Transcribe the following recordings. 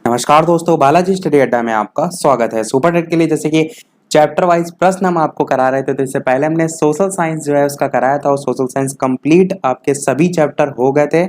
नमस्कार दोस्तों, बालाजी स्टडी अड्डा में आपका स्वागत है। सुपर टेट के लिए जैसे कि चैप्टर वाइज प्रश्न हम आपको करा रहे थे, तो इससे पहले हमने सोशल साइंस जो है उसका कराया था और सोशल साइंस कंप्लीट आपके सभी चैप्टर हो गए थे।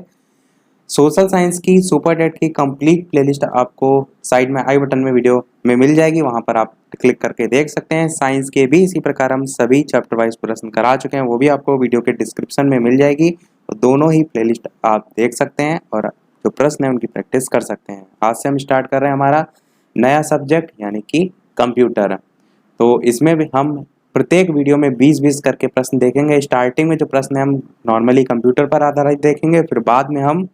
सोशल साइंस की सुपर टेट की कंप्लीट प्लेलिस्ट आपको साइड में आई बटन में वीडियो में मिल जाएगी, वहां पर आप क्लिक करके देख सकते हैं। साइंस के भी इसी प्रकार हम सभी चैप्टर वाइज प्रश्न करा चुके हैं, वो भी आपको वीडियो के डिस्क्रिप्शन में मिल जाएगी। तो दोनों ही प्लेलिस्ट आप देख सकते हैं और जो प्रश्न है उनकी प्रैक्टिस कर सकते हैं। आज से हम स्टार्ट कर रहे हैं हमारा नया सब्जेक्ट यानी कि कंप्यूटर। तो इसमें भी हम प्रत्येक वीडियो में 20-20 करके प्रश्न देखेंगे। स्टार्टिंग में जो प्रश्न है हम नॉर्मली कंप्यूटर पर आधारित देखेंगे, फिर बाद में हम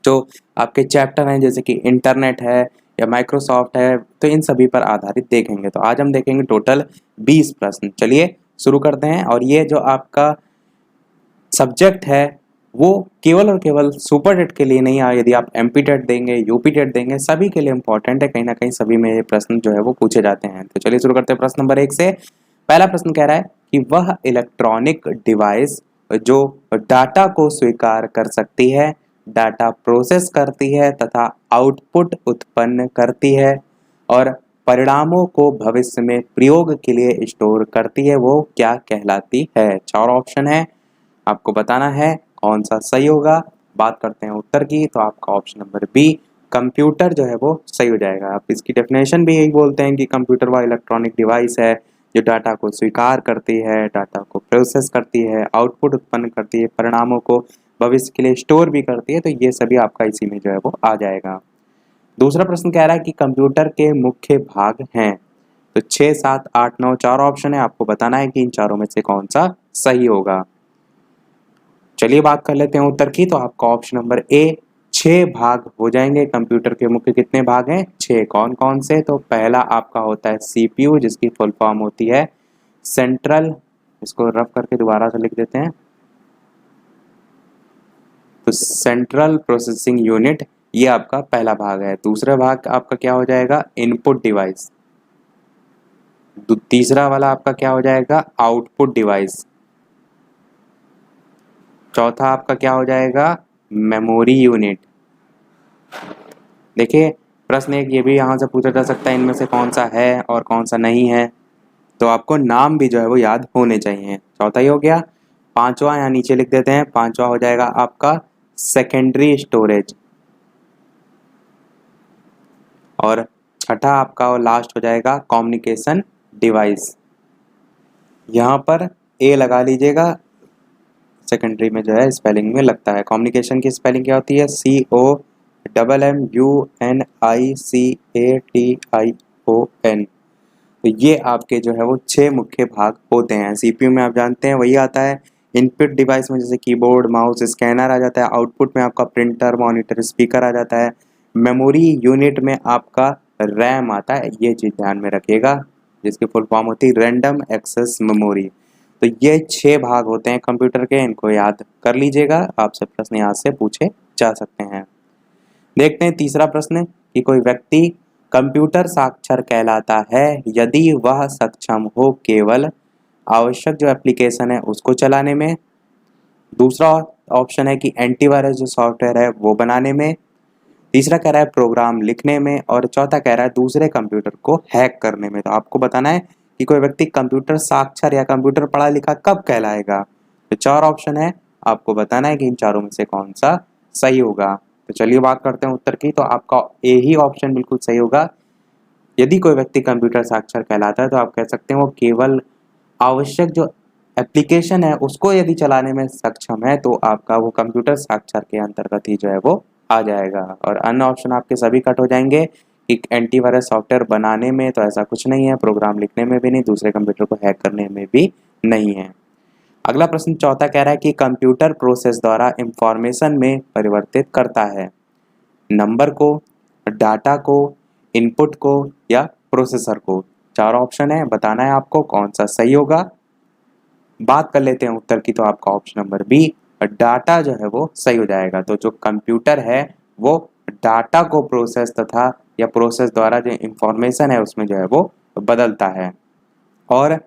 जो आपके चैप्टर हैं जैसे कि इंटरनेट है या माइक्रोसॉफ्ट है, तो इन सभी पर आधारित देखेंगे। तो आज हम देखेंगे टोटल 20 प्रश्न। चलिए शुरू करते हैं। और ये जो आपका सब्जेक्ट है वो केवल और केवल सुपर टेट के लिए नहीं है, यदि आप एमपी टेट देंगे, यूपी टेट देंगे, सभी के लिए इंपॉर्टेंट है। कहीं ना कहीं सभी में ये प्रश्न जो है वो पूछे जाते हैं। तो चलिए शुरू करते हैं प्रश्न नंबर 1 से। पहला प्रश्न कह रहा है कि वह इलेक्ट्रॉनिक डिवाइस जो डाटा को स्वीकार कर सकती है, डाटा प्रोसेस करती है तथा आउटपुट उत्पन्न करती है और परिणामों को भविष्य में प्रयोग के लिए स्टोर करती है, वो क्या कहलाती है? 4 ऑप्शन है, आपको बताना है कौन सा सही होगा। बात करते हैं उत्तर की, तो आपका ऑप्शन नंबर बी कंप्यूटर जो है वो सही हो जाएगा। आप इसकी डेफिनेशन भी यही बोलते हैं कि कंप्यूटर वह इलेक्ट्रॉनिक डिवाइस है जो डाटा को स्वीकार करती है, डाटा को प्रोसेस करती है, आउटपुट उत्पन्न करती है, परिणामों को भविष्य के लिए स्टोर भी करती है। तो ये सभी आपका इसी में जो है वो आ जाएगा। दूसरा प्रश्न कह रहा है कि कंप्यूटर के मुख्य भाग हैं। तो 6, 7, 8, 9 4 ऑप्शन है, आपको बताना है कि इन चारों में से कौन सा सही होगा। चलिए बात कर लेते हैं उत्तर की। तो आपका ऑप्शन नंबर ए 6 भाग हो जाएंगे। कंप्यूटर के मुख्य कितने भाग हैं? 6। कौन कौन से? तो पहला आपका होता है सीपीयू, जिसकी फुल फॉर्म होती है सेंट्रल, इसको रफ करके दोबारा से लिख देते हैं, तो सेंट्रल प्रोसेसिंग यूनिट, ये आपका पहला भाग है। दूसरा भाग आपका क्या हो जाएगा? Input device. तीसरा वाला आपका क्या हो जाएगा? Output device. चौथा आपका क्या हो जाएगा? Memory unit. देखिए प्रश्न एक ये भी यहाँ से पूछा जा सकता है, इनमें से कौन सा है और कौन सा नहीं है, तो आपको नाम भी जो है वो याद होने चाहिए। चौथा ही हो गया। पांचवा यहाँ नीचे लिख देते हैं, पांचवा हो जाएगा आपका सेकेंडरी स्टोरेज। और छठा आपका और लास्ट हो जाएगा कम्युनिकेशन डिवाइस। यहाँ पर ए लगा लीजिएगा, सेकेंडरी में जो है स्पेलिंग में लगता है। कम्युनिकेशन की स्पेलिंग क्या होती है? COMMUNICATION। तो ये आपके जो है वो 6 मुख्य भाग होते हैं। सीपीयू में आप जानते हैं वही आता है। इनपुट डिवाइस में जैसे कीबोर्ड, माउस, स्कैनर आ जाता है। आउटपुट में आपका प्रिंटर, मॉनिटर, स्पीकर आ जाता है। मेमोरी यूनिट में आपका रैम आता है, ये चीज़ ध्यान में रखिएगा, जिसकी फुल फॉर्म होती है रैंडम एक्सेस मेमोरी। तो ये 6 भाग होते हैं कंप्यूटर के, इनको याद कर लीजिएगा, आपसे प्रश्न यहाँ से पूछे जा सकते हैं। देखते हैं तीसरा प्रश्न कि कोई व्यक्ति कंप्यूटर साक्षर कहलाता है यदि वह सक्षम हो केवल आवश्यक जो एप्लीकेशन है उसको चलाने में। दूसरा ऑप्शन है कि एंटीवायरस जो सॉफ्टवेयर है वो बनाने में। तीसरा कह रहा है प्रोग्राम लिखने में। और चौथा कह रहा है दूसरे कंप्यूटर को हैक करने में। तो आपको बताना है कि कोई व्यक्ति कंप्यूटर साक्षर या कंप्यूटर पढ़ा लिखा कब कहलाएगा। तो 4 ऑप्शन है, आपको बताना है कि इन चारों में से कौन सा सही होगा। तो चलिए बात करते हैं उत्तर की। तो आपका ए ही ऑप्शन बिल्कुल सही होगा। यदि कोई व्यक्ति कंप्यूटर साक्षर कहलाता है तो आप कह सकते हैं वो केवल आवश्यक जो एप्लीकेशन है उसको यदि चलाने में सक्षम है, तो आपका वो कंप्यूटर साक्षर के अंतर्गत ही जो है वो आ जाएगा। और अन्य ऑप्शन आपके सभी कट हो जाएंगे कि एंटीवायरस सॉफ्टवेयर बनाने में तो ऐसा कुछ नहीं है, प्रोग्राम लिखने में भी नहीं, दूसरे कंप्यूटर को हैक करने में भी नहीं है। अगला प्रश्न चौथा कह रहा है कि कंप्यूटर प्रोसेस द्वारा इंफॉर्मेशन में परिवर्तित करता है नंबर को, डाटा को, इनपुट को या प्रोसेसर को। 4 ऑप्शन है, बताना है आपको कौन सा सही होगा। बात कर लेते हैं उत्तर की। तो आपका ऑप्शन नंबर बी डाटा जो है वो सही हो जाएगा। तो जो कंप्यूटर है वो डाटा को प्रोसेस तथा या प्रोसेस द्वारा जो इंफॉर्मेशन है उसमें जो है वो बदलता है। और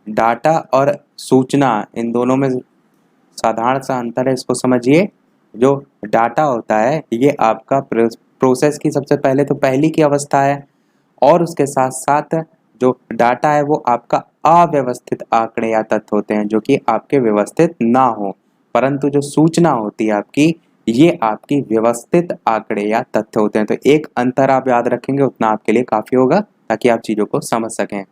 डाटा और सूचना, इन दोनों में साधारण सा अंतर है, इसको समझिए। जो डाटा होता है ये आपका प्रोसेस की सबसे पहले तो पहली की अवस्था है, और उसके साथ साथ जो डाटा है वो आपका अव्यवस्थित आंकड़े या तथ्य होते हैं जो कि आपके व्यवस्थित ना हो, परंतु जो सूचना होती है आपकी ये आपकी व्यवस्थित आंकड़े या तथ्य होते हैं। तो एक अंतर आप याद रखेंगे उतना आपके लिए काफ़ी होगा ताकि आप चीज़ों को समझ सकें।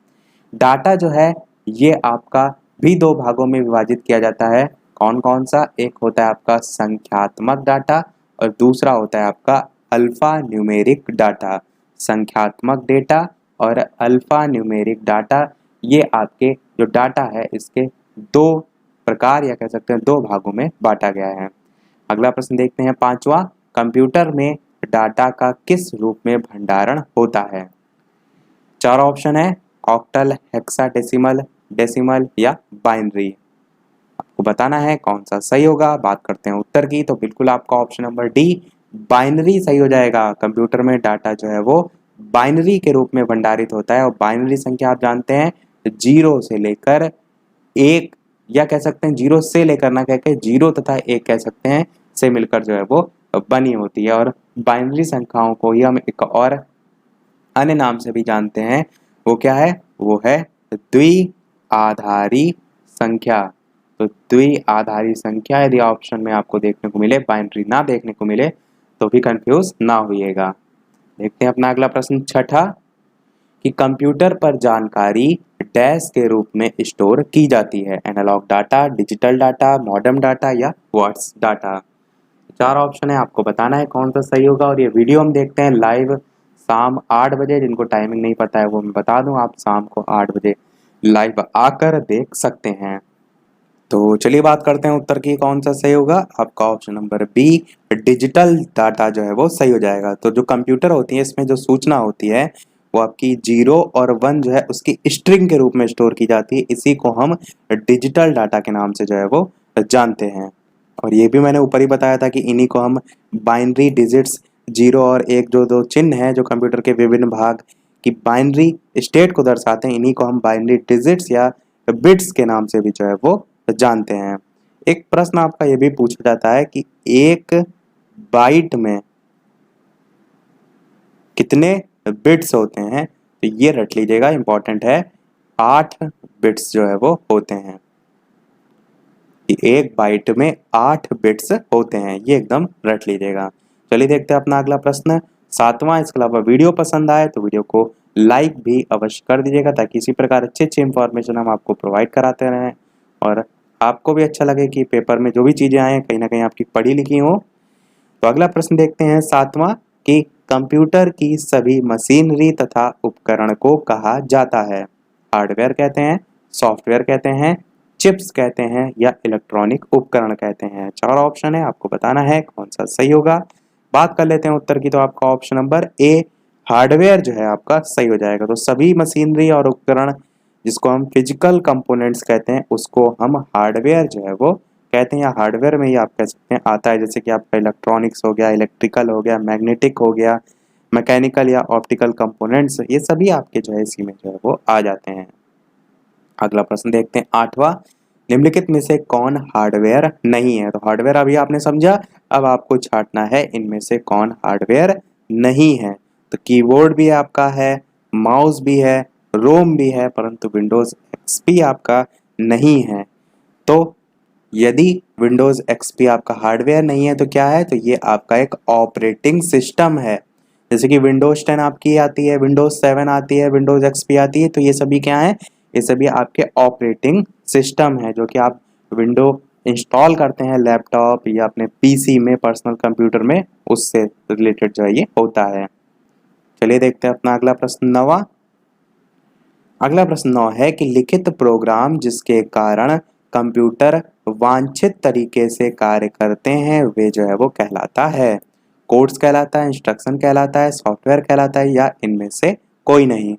डाटा जो है ये आपका भी दो भागों में विभाजित किया जाता है। कौन कौन सा? एक होता है आपका संख्यात्मक डाटा और दूसरा होता है आपका अल्फा न्यूमेरिक डाटा। संख्यात्मक डेटा और अल्फा न्यूमेरिक डाटा ये आपके जो डाटा है इसके दो प्रकार या कह सकते हैं दो भागों में बांटा गया है। अगला प्रश्न देखते हैं पांचवा, कंप्यूटर में डाटा का किस रूप में भंडारण होता है? चार ऑप्शन है, ऑक्टल, हेक्साडेसिमल, डेसिमल या बाइनरी। आपको बताना है कौन सा सही होगा। बात करते हैं उत्तर की, तो बिल्कुल आपका ऑप्शन नंबर डी बाइनरी सही हो जाएगा। कंप्यूटर में डाटा जो है वो बाइनरी के रूप में भंडारित होता है और बाइनरी संख्या आप जानते हैं जीरो से लेकर एक, या कह सकते हैं जीरो से लेकर ना कह के जीरो तथा एक कह सकते हैं से मिलकर जो है वो बनी होती है। और बाइनरी संख्याओं को ही हम एक और अन्य नाम से भी जानते हैं, वो क्या है? वो है द्विआधारी संख्या। तो द्विआधारी संख्या यदि ऑप्शन में आपको देखने को मिले, बाइनरी ना देखने को मिले तो भी कंफ्यूज ना होइएगा। देखते हैं अपना अगला प्रश्न छठा, कि कंप्यूटर पर जानकारी डैश के रूप में स्टोर की जाती है? Analog data, digital data, modern data या वर्ड्स डाटा। चार ऑप्शन है, आपको बताना है कौन सा सही होगा। और ये वीडियो हम देखते हैं लाइव शाम 8 बजे। जिनको टाइमिंग नहीं पता है वो मैं बता दूं, आप शाम को 8 बजे लाइव आकर देख सकते हैं। तो चलिए बात करते हैं उत्तर की, कौन सा सही होगा। आपका option number B digital data जो है वो सही हो जाएगा। तो जो कंप्यूटर होती है इसमें जो सूचना होती है वो आपकी 0 और 1 जो है उसकी स्ट्रिंग के रूप में स्टोर की जाती है। इसी को हम डिजिटल डाटा के नाम से जो है वो जानते हैं। और ये भी मैंने ऊपर ही बताया था कि इन्हीं को हम बाइनरी डिजिट्स 0 और 1 जो दो चिन्ह हैं जो कंप्यूटर के विभिन्न भाग की बाइनरी स्टेट को दर्शाते हैं, इन्हीं को हम बाइनरी डिजिट्स या बिट्स के नाम से भी जो है वो जानते हैं। एक प्रश्न आपका ये भी पूछा जाता है कि एक बाइट में कितने बिट्स होते हैं? तो ये रट लीजिएगा, इंपॉर्टेंट है। 8 बिट्स जो है वो होते हैं। एक बाइट में 8 बिट्स होते हैं, ये एकदम रट लीजिएगा। चलिए देखते हैं अपना अगला प्रश्न सातवां। इसके अलावा वीडियो पसंद आए तो वीडियो को लाइक भी अवश्य कर दीजिएगा ताकि इसी प्रकार अच्छी अच्छी इंफॉर्मेशन हम आपको प्रोवाइड कराते रहें और आपको भी अच्छा लगे कि पेपर में जो भी चीज़ें आए कहीं ना कहीं आपकी पढ़ी लिखी हो। तो अगला प्रश्न देखते हैं सातवां, कि कंप्यूटर की सभी मशीनरी तथा उपकरण को कहा जाता है? हार्डवेयर कहते हैं, सॉफ्टवेयर कहते हैं, चिप्स कहते हैं या इलेक्ट्रॉनिक उपकरण कहते हैं। चार ऑप्शन है, आपको बताना है कौन सा सही होगा। बात कर लेते हैं उत्तर की, तो आपका ऑप्शन नंबर ए हार्डवेयर जो है आपका सही हो जाएगा। तो सभी मशीनरी और उपकरण जिसको हम फिजिकल कंपोनेंट्स कहते हैं उसको हम हार्डवेयर जो है वो कहते हैं, या हार्डवेयर में ही आप कह सकते हैं आता है। जैसे कि आपका इलेक्ट्रॉनिक्स हो गया, इलेक्ट्रिकल हो गया, मैग्नेटिक हो गया, मैकेनिकल या ऑप्टिकल कंपोनेंट्स, ये सभी आपके जो है इसी में जो है वो आ जाते हैं। अगला प्रश्न देखते हैं आठवां, निम्नलिखित में से कौन हार्डवेयर नहीं है? तो हार्डवेयर अभी आपने समझा, अब आपको छांटना है इनमें से कौन हार्डवेयर नहीं है। तो कीबोर्ड भी आपका है, माउस भी है, रोम भी है, परंतु विंडोज एक्सपी आपका नहीं है। तो यदि विंडोज एक्सपी आपका हार्डवेयर नहीं है तो क्या है? तो ये आपका एक ऑपरेटिंग सिस्टम है। जैसे कि विंडोज 10 आपकी आती है, विंडोज 7 आती है, विंडोज एक्सपी आती है, तो ये सभी क्या है? ये सभी आपके ऑपरेटिंग सिस्टम है जो कि आप विंडो इंस्टॉल करते हैं लैपटॉप या अपने पीसी में, पर्सनल कंप्यूटर में, उससे रिलेटेड जो है ये होता है। चलिए देखते हैं अपना अगला प्रश्न नवा। अगला प्रश्न 9 है कि लिखित प्रोग्राम जिसके कारण कंप्यूटर वांछित तरीके से कार्य करते हैं वे जो है वो कहलाता है? कोड्स कहलाता है, इंस्ट्रक्शन कहलाता है, सॉफ्टवेयर कहलाता है या इनमें से कोई नहीं?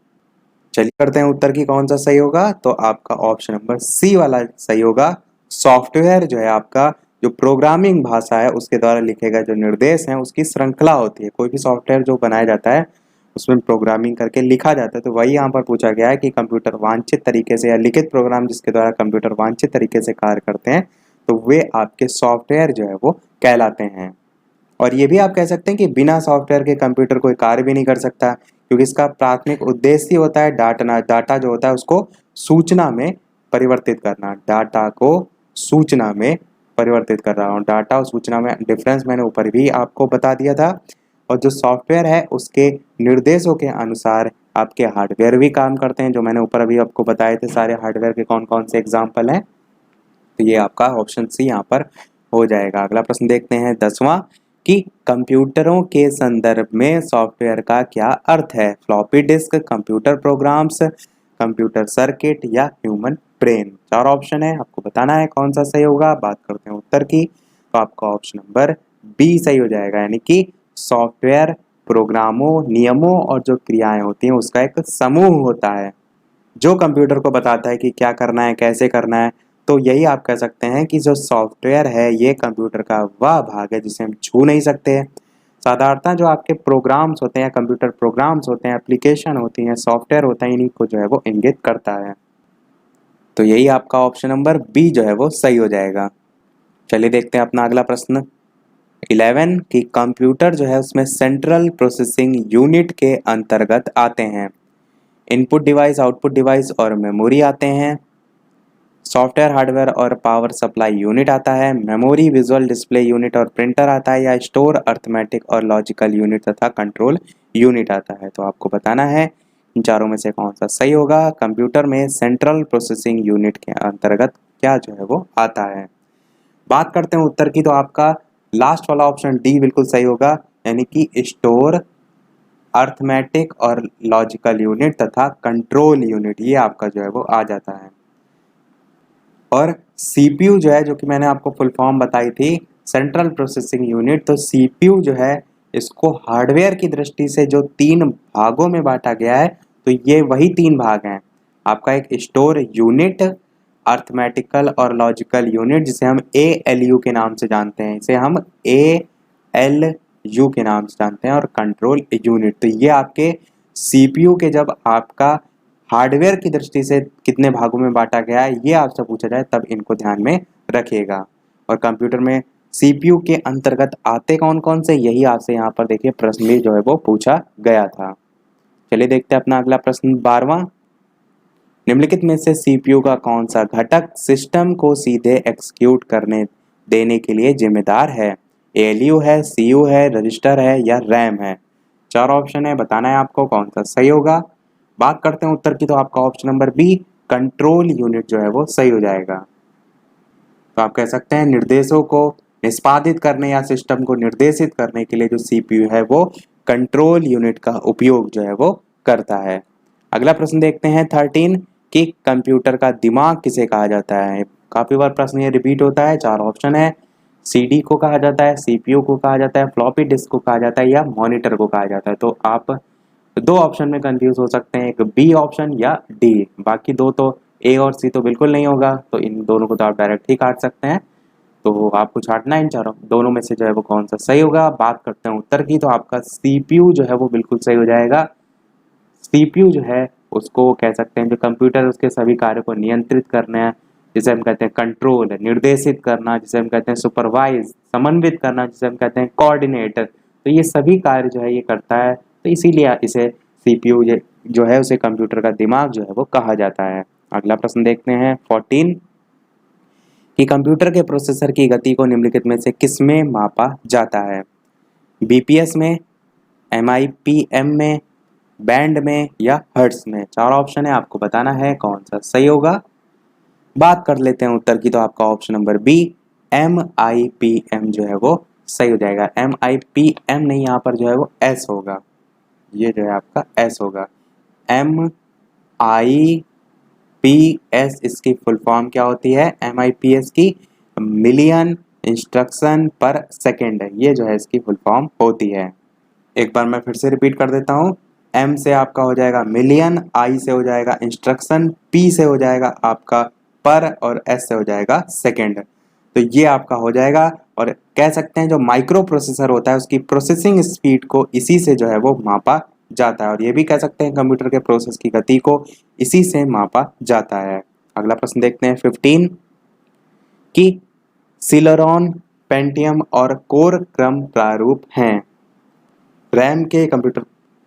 चलिए करते हैं उत्तर की कौन सा सही होगा। तो आपका ऑप्शन नंबर सी वाला सही होगा। सॉफ्टवेयर जो है आपका जो प्रोग्रामिंग भाषा है उसके द्वारा लिखे गए जो निर्देश हैं उसकी श्रृंखला होती है। कोई भी सॉफ्टवेयर जो बनाया जाता है उसमें प्रोग्रामिंग करके लिखा जाता है। तो वही यहाँ पर पूछा गया है कि कंप्यूटर वांछित तरीके से या लिखित प्रोग्राम जिसके द्वारा कंप्यूटर वांछित तरीके से कार्य करते हैं तो वे आपके सॉफ्टवेयर जो है वो कहलाते हैं। और ये भी आप कह सकते हैं कि बिना सॉफ्टवेयर के कंप्यूटर कोई कार्य भी नहीं कर सकता, क्योंकि इसका प्राथमिक उद्देश्य होता है डाटा जो होता है उसको सूचना में परिवर्तित करना। डाटा को सूचना में परिवर्तित कर रहा हूँ। डाटा और सूचना में डिफरेंस मैंने ऊपर भी आपको बता दिया था। और जो सॉफ्टवेयर है उसके निर्देशों के अनुसार आपके हार्डवेयर भी काम करते हैं, जो मैंने ऊपर अभी आपको बताए थे सारे हार्डवेयर के कौन कौन से एग्जाम्पल हैं। तो ये आपका ऑप्शन सी यहाँ पर हो जाएगा। अगला प्रश्न देखते हैं 10वां कि कंप्यूटरों के संदर्भ में सॉफ्टवेयर का क्या अर्थ है। Floppy disk, computer programs, computer circuit या ह्यूमन ब्रेन। 4 ऑप्शन है, आपको बताना है कौन सा सही होगा। बात करते हैं उत्तर की, तो आपका ऑप्शन नंबर बी सही हो जाएगा, यानी कि सॉफ्टवेयर प्रोग्रामों, नियमों और जो क्रियाएं होती हैं उसका एक समूह होता है जो कंप्यूटर को बताता है कि क्या करना है, कैसे करना है। तो यही आप कह सकते हैं कि जो सॉफ्टवेयर है ये कंप्यूटर का वह भाग है जिसे हम छू नहीं सकते। साधारणतः जो आपके प्रोग्राम्स होते हैं, कंप्यूटर प्रोग्राम्स होते हैं, एप्लीकेशन होती हैं, सॉफ्टवेयर होता है, इन्हीं को जो है वो इंगित करता है। तो यही आपका ऑप्शन नंबर बी जो है वो सही हो जाएगा। चलिए देखते हैं अपना अगला प्रश्न 11 कि कंप्यूटर जो है उसमें सेंट्रल प्रोसेसिंग यूनिट के अंतर्गत आते हैं। इनपुट डिवाइस, आउटपुट डिवाइस और मेमोरी आते हैं। सॉफ्टवेयर, हार्डवेयर और पावर सप्लाई यूनिट आता है। मेमोरी, विजुअल डिस्प्ले यूनिट और प्रिंटर आता है। या स्टोर, अर्थमेटिक और लॉजिकल यूनिट तथा कंट्रोल यूनिट आता है। तो आपको बताना है इन चारों में से कौन सा सही होगा। कंप्यूटर में सेंट्रल प्रोसेसिंग यूनिट के अंतर्गत क्या जो है वो आता है। बात करते हैं उत्तर की, तो आपका लास्ट वाला ऑप्शन डी बिल्कुल सही होगा, यानी कि स्टोर, अर्थमेटिक और लॉजिकल यूनिट तथा कंट्रोल यूनिट, ये आपका जो है वो आ जाता है। और सीपीयू जो है, जो कि मैंने आपको फुल फॉर्म बताई थी, सेंट्रल प्रोसेसिंग यूनिट, तो सीपीयू जो है इसको हार्डवेयर की दृष्टि से जो 3 भागों में बांटा गया है, तो ये वही 3 भाग हैं। आपका एक स्टोर यूनिट, अर्थमेटिकल और लॉजिकल यूनिट, जिसे हम ALU के नाम से जानते हैं, इसे हम ALU के नाम से जानते हैं, और कंट्रोल यूनिट। तो ये आपके सीपीयू के जब आपका हार्डवेयर की दृष्टि से कितने भागों में बांटा गया है ये आपसे पूछा जाए तब इनको ध्यान में रखिएगा। और कंप्यूटर में सीपीयू के अंतर्गत आते कौन कौन से, यही आपसे यहाँ पर देखिए प्रश्न भी जो है वो पूछा गया था। चलिए देखते हैं अपना अगला प्रश्न 12वां। निम्नलिखित में से सीपीयू का कौन सा घटक सिस्टम को सीधे एग्जीक्यूट करने देने के लिए जिम्मेदार है। ALU है, CU है, रजिस्टर है या रैम है। 4 ऑप्शन है, बताना है आपको कौन सा सही होगा। बात करते हैं उत्तर की, तो आपका option number B control unit जो है वो सही हो जाएगा। तो आप कह सकते हैं निर्देशों को निष्पादित करने या सिस्टम को निर्देशित करने के लिए जो सीपीयू है वो कंट्रोल यूनिट का उपयोग जो है वो करता है। अगला प्रश्न देखते हैं 13 कि कंप्यूटर का दिमाग किसे कहा जाता है। काफी बार प्रश्न ये रिपीट होता है। 4 ऑप्शन है, CD को कहा जाता है, CPU को कहा जाता है, फ्लॉपी डिस्क को कहा जाता है या मॉनिटर को कहा जाता है। तो आप 2 ऑप्शन में कंफ्यूज हो सकते हैं, एक बी ऑप्शन या डी। बाकी 2 तो ए और सी तो बिल्कुल नहीं होगा, तो इन दोनों को तो आप डायरेक्ट ही काट सकते हैं। तो आपको छांटना है इन चारों दोनों में से जो है वो कौन सा सही होगा। बात करते हैं उत्तर की, तो आपका CPU जो है वो बिल्कुल सही हो जाएगा। CPU जो है उसको कह सकते हैं जो कंप्यूटर उसके सभी कार्यों को नियंत्रित करना है, जिसे हम कहते हैं कंट्रोल, निर्देशित करना जिसे हम कहते हैं सुपरवाइज, समन्वित करना जिसे हम कहते हैं कोऑर्डिनेट। तो ये सभी कार्य जो है ये करता है, तो इसीलिए इसे CPU जो है उसे कंप्यूटर का दिमाग जो है वो कहा जाता है। अगला प्रश्न देखते हैं 14 कि कंप्यूटर के प्रोसेसर की गति को निम्नलिखित में से किस में मापा जाता है। BPS में, MIPM में, बैंड में या हर्ट्ज में। 4 ऑप्शन है, आपको बताना है कौन सा सही होगा। बात कर लेते हैं उत्तर की, तो आपका ऑप्शन नंबर बी MIPM जो है वो सही हो जाएगा। MIPM नहीं, यहाँ पर जो है वो S होगा, ये जो है आपका S होगा। MIPS इसकी फुल फॉर्म क्या होती है। MIPS की मिलियन इंस्ट्रक्शन पर सेकेंड है, ये जो है इसकी फुल फॉर्म होती है। एक बार मैं फिर से रिपीट कर देता हूँ। M से आपका हो जाएगा मिलियन, I से हो जाएगा इंस्ट्रक्शन, P से हो जाएगा आपका पर और S से हो जाएगा सेकेंड। तो ये आपका हो जाएगा। और कह सकते हैं जो माइक्रो प्रोसेसर होता है उसकी प्रोसेसिंग स्पीड को इसी से जो है वो मापा जाता है। और ये भी कह सकते हैं कंप्यूटर के प्रोसेस की गति को इसी से मापा जाता है। अगला प्रश्न देखते हैं 15 कि सिलेरॉन पेंटियम और कोर क्रम प्रारूप हैं? रैम के,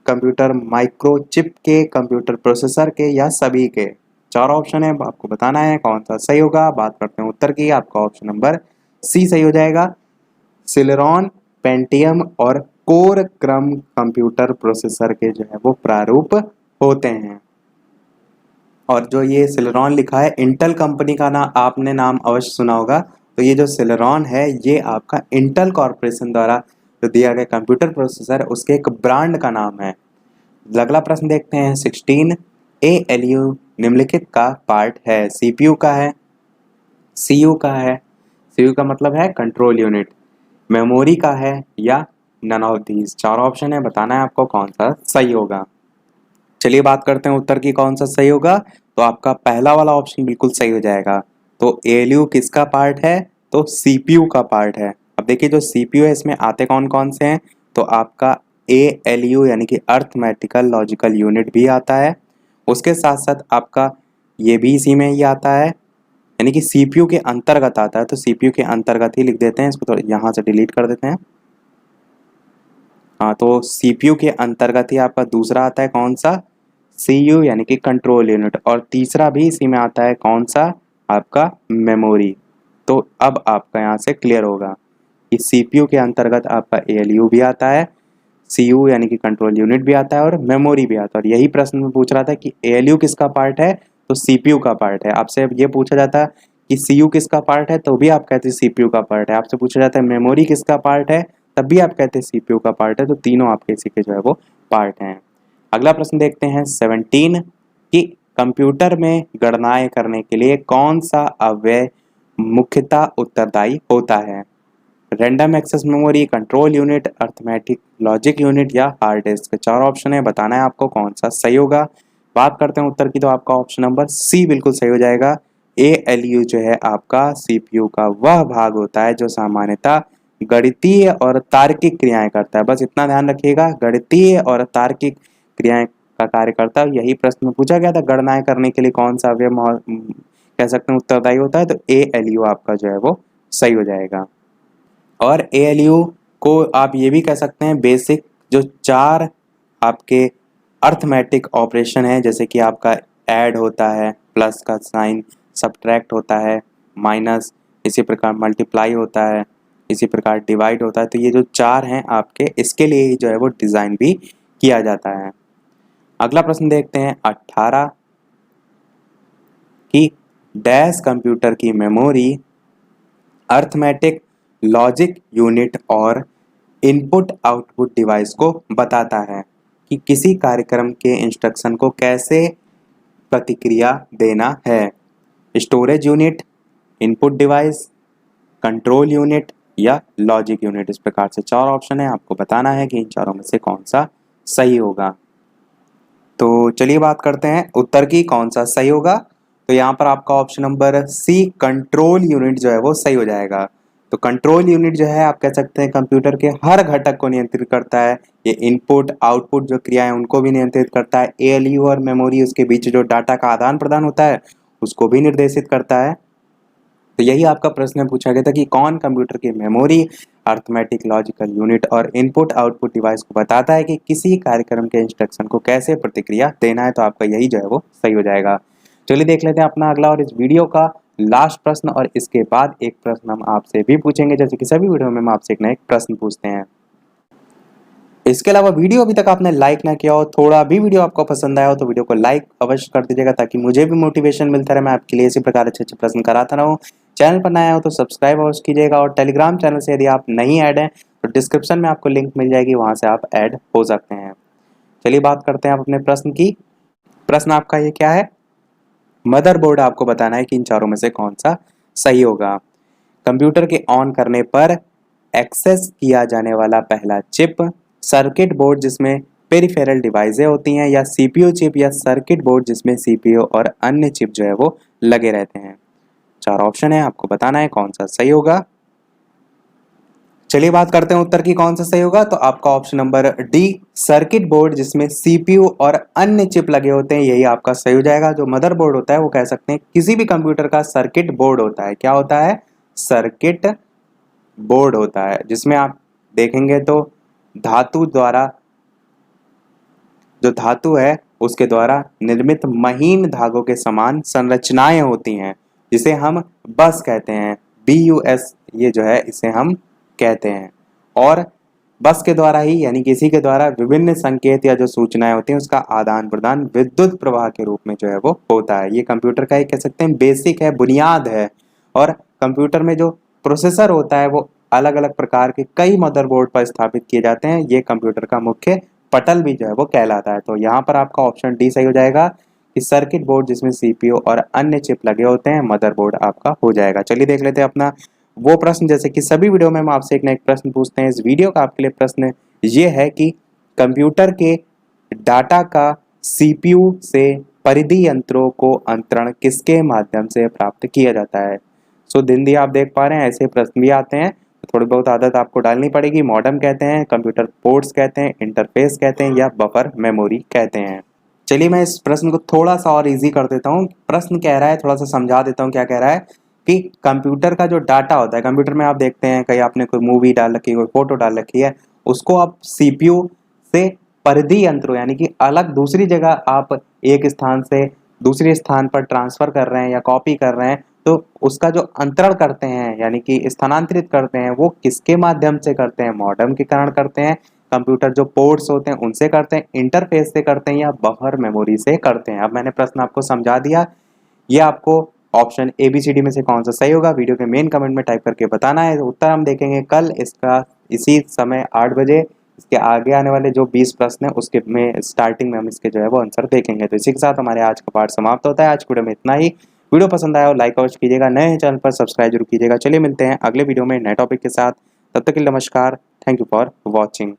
कंप्यूटर माइक्रोचिप के, कंप्यूटर प्रोसेसर के, या सभी के? चार ऑप्शन है, आपको बताना है कौन सा सही होगा। बात करते हैं उत्तर की, आपका ऑप्शन नंबर सी सही हो जाएगा। सिलेरॉन, पेंटियम और कोर क्रम कंप्यूटर प्रोसेसर के जो है वो प्रारूप होते हैं। और जो ये सिलेरॉन लिखा है, इंटेल कंपनी का आपने नाम अवश्य सुना होगा। तो ये जो सिलेरॉन है ये आपका इंटेल कॉर्पोरेशन द्वारा जो दिया गया कंप्यूटर प्रोसेसर उसके एक ब्रांड का नाम है। अगला प्रश्न देखते हैं 16। ALU निम्नलिखित का पार्ट है? CPU का है, CU का है, CU का मतलब है कंट्रोल यूनिट, मेमोरी का है, या नन ऑफ दीज? चार ऑप्शन है, बताना है आपको कौन सा सही होगा। चलिए बात करते हैं उत्तर की, कौन सा सही होगा। तो आपका पहला वाला ऑप्शन बिल्कुल सही हो जाएगा। तो ALU किसका पार्ट है? तो CPU का पार्ट है। अब देखिए जो CPU है इसमें आते कौन कौन से हैं? तो आपका ALU यानी कि अर्थमेटिकल लॉजिकल यूनिट भी आता है। उसके साथ साथ आपका ये भी इसी में ही आता है, यानी कि CPU के अंतर्गत आता है। तो CPU के अंतर्गत ही लिख देते हैं इसको, तो यहाँ से डिलीट कर देते हैं। हाँ, तो CPU के अंतर्गत ही आपका दूसरा आता है कौन सा? CU यानी कि कंट्रोल यूनिट, और तीसरा भी इसी में आता है कौन सा? आपका मेमोरी। तो अब आपका यहाँ से क्लियर होगा कि CPU के अंतर्गत आपका ALU भी आता है, CU यानी कि कंट्रोल यूनिट भी आता है, और मेमोरी भी आता है। और यही प्रश्न में पूछ रहा था कि ALU किसका पार्ट है? तो CPU का पार्ट है। आपसे ये पूछा जाता कि CU किसका पार्ट है, तो भी आप कहते हैं CPU का पार्ट है। आपसे पूछा जाता है मेमोरी किसका पार्ट है, तब भी आप कहते हैं CPU का पार्ट है। तो तीनों आपके इसी के जो है वो पार्ट हैं। अगला प्रश्न देखते हैं 17 कि कंप्यूटर में गणनाएं करने के लिए कौन सा अव्यय मुख्यतः उत्तरदायी होता है? Random access memory, control unit, arithmetic logic unit, या हार्ड डिस्क? चार ऑप्शन है, बताना है आपको कौन सा सही होगा। बात करते हैं उत्तर की, तो आपका ऑप्शन नंबर सी बिल्कुल सही हो जाएगा। ALU जो है आपका CPU का वह भाग होता है जो सामान्यतः गणितीय और तार्किक क्रियाएं करता है। बस इतना ध्यान रखिएगा, गणितीय और तार्किक क्रियाएं का कार्य करता है। यही प्रश्न में पूछा गया था, गणनाएं करने के लिए कौन सा अवयव कह सकते हैं उत्तरदायी होता है? तो ALU आपका जो है वो सही हो जाएगा। और ALU को आप ये भी कह सकते हैं बेसिक जो चार आपके अर्थमेटिक ऑपरेशन है, जैसे कि आपका ऐड होता है, प्लस का साइन, सब्ट्रैक्ट होता है, माइनस, इसी प्रकार मल्टीप्लाई होता है, इसी प्रकार डिवाइड होता है। तो ये जो चार हैं आपके, इसके लिए ही जो है वो डिज़ाइन भी किया जाता है। अगला प्रश्न देखते हैं 18 कि डैश कंप्यूटर की मेमोरी अर्थमेटिक लॉजिक यूनिट और इनपुट आउटपुट डिवाइस को बताता है कि किसी कार्यक्रम के इंस्ट्रक्शन को कैसे प्रतिक्रिया देना है? Storage unit, input device, control unit, या लॉजिक यूनिट? इस प्रकार से चार ऑप्शन है, आपको बताना है कि इन चारों में से कौन सा सही होगा। तो चलिए बात करते हैं उत्तर की, कौन सा सही होगा। तो यहाँ पर आपका option number C control unit जो है वो सही हो जाएगा। तो कंट्रोल यूनिट जो है आप कह सकते हैं कंप्यूटर के हर घटक को नियंत्रित करता है। ये इनपुट आउटपुट जो क्रियाएं उनको भी नियंत्रित करता है। ALU और मेमोरी उसके बीच जो डाटा का आदान प्रदान होता है उसको भी निर्देशित करता है। तो यही आपका प्रश्न में पूछा गया था कि कौन कंप्यूटर की मेमोरी, अर्थमेटिक लॉजिकल यूनिट और इनपुट आउटपुट डिवाइस को बताता है कि किसी कार्यक्रम के इंस्ट्रक्शन को कैसे प्रतिक्रिया देना है? तो आपका यही जो है वो सही हो जाएगा। चलिए देख लेते हैं अपना अगला और इस वीडियो का लास्ट प्रश्न, और इसके बाद एक प्रश्न हम आपसे भी पूछेंगे, जैसे कि सभी वीडियो में हम आपसे एक ना एक प्रश्न पूछते हैं। इसके अलावा वीडियो अभी तक आपने लाइक ना किया हो, थोड़ा भी वीडियो आपको पसंद आया हो, तो वीडियो को लाइक अवश्य कर दीजिएगा ताकि मुझे भी मोटिवेशन मिलता रहे, मैं आपके लिए इसी प्रकार अच्छे अच्छे प्रश्न कराता रहूँ। चैनल पर नया हो तो सब्सक्राइब अवश्य कीजिएगा, और टेलीग्राम चैनल से यदि आप नहीं ऐड हैं तो डिस्क्रिप्शन में आपको लिंक मिल जाएगी, वहाँ से आप ऐड हो सकते हैं। चलिए बात करते हैं आप अपने प्रश्न की। प्रश्न आपका ये क्या है? मदरबोर्ड आपको बताना है कि इन चारों में से कौन सा सही होगा। कंप्यूटर के ऑन करने पर एक्सेस किया जाने वाला पहला चिप सर्किट बोर्ड जिसमें पेरिफेरल डिवाइसें होती हैं, या CPU चिप, या सर्किट बोर्ड जिसमें CPU और अन्य चिप जो है वो लगे रहते हैं? चार ऑप्शन है, आपको बताना है कौन सा सही होगा। चलिए बात करते हैं उत्तर की, कौन सा सही होगा। तो आपका option number D circuit board जिसमें CPU और अन्य चिप लगे होते हैं, यही आपका सही हो जाएगा। जो मदरबोर्ड होता है वो कह सकते हैं किसी भी कंप्यूटर का सर्किट बोर्ड होता है। क्या होता है? सर्किट बोर्ड होता है, जिसमें आप देखेंगे तो धातु द्वारा, जो धातु है उसके द्वारा निर्मित महीन धागों के समान संरचनाएं होती हैं, जिसे हम बस कहते हैं। BUS ये जो है इसे हम कहते हैं। और बस के द्वारा ही, यानी किसी के द्वारा विभिन्न संकेत या जो सूचनाएं होती हैं उसका आदान प्रदान विद्युत प्रवाह के रूप में जो है वो होता है। ये कंप्यूटर का एक कह सकते हैं बेसिक है, बुनियाद है। और कंप्यूटर में जो प्रोसेसर होता है वो अलग अलग प्रकार के कई मदरबोर्ड पर स्थापित किए जाते हैं। ये कंप्यूटर का मुख्य पटल भी जो है वो कहलाता है। तो यहाँ पर आपका ऑप्शन डी सही हो जाएगा कि सर्किट बोर्ड जिसमें CPU और अन्य चिप लगे होते हैं, मदरबोर्ड आपका हो जाएगा। चलिए देख लेते हैं अपना वो प्रश्न। जैसे कि सभी वीडियो में हम आपसे एक ना एक प्रश्न पूछते हैं, इस वीडियो का आपके लिए प्रश्न ये है कि कंप्यूटर के डाटा का CPU से परिधि यंत्रों को अंतरण किसके माध्यम से प्राप्त किया जाता है। सो हिंदी आप देख पा रहे हैं, ऐसे प्रश्न भी आते हैं, तो थोड़ी बहुत आदत आपको डालनी पड़ेगी। मॉडेम कहते हैं, कंप्यूटर पोर्ट्स कहते हैं, इंटरफेस कहते हैं या बफर मेमोरी कहते हैं। चलिए मैं इस प्रश्न को थोड़ा सा और इजी कर देता हूँ। प्रश्न कह रहा है, थोड़ा सा समझा देता हूँ क्या कह रहा है कि कंप्यूटर का जो डाटा होता है, कंप्यूटर में आप देखते हैं कहीं आपने कोई मूवी डाल रखी है, कोई फोटो डाल रखी है, उसको आप CPU से परिधि यंत्रों यानी कि अलग दूसरी जगह आप एक स्थान से दूसरे स्थान पर ट्रांसफर कर रहे हैं या कॉपी कर रहे हैं, तो उसका जो अंतरण करते हैं यानी कि स्थानांतरित करते हैं वो किसके माध्यम से करते हैं। मॉडेम के कारण करते हैं, कंप्यूटर जो पोर्ट्स होते हैं उनसे करते हैं, इंटरफेस से करते हैं या बफर मेमोरी से करते हैं। अब मैंने प्रश्न आपको समझा दिया। ये आपको ऑप्शन ABCD में से कौन सा सही होगा वीडियो के मेन कमेंट में टाइप करके बताना है। उत्तर हम देखेंगे कल इसका इसी समय 8 बजे। इसके आगे आने वाले जो 20 प्रश्न है उसके में स्टार्टिंग में हम इसके जो है वो आंसर देखेंगे। तो इसी के साथ हमारे आज का पाठ समाप्त होता है। आज वीडियो में इतना ही। वीडियो पसंद आया हो लाइक अवश्य कीजिएगा, नए चैनल पर सब्सक्राइब जरूर कीजिएगा। चलिए मिलते हैं अगले वीडियो में नए टॉपिक के साथ। तब तक के लिए नमस्कार। Thank you for watching.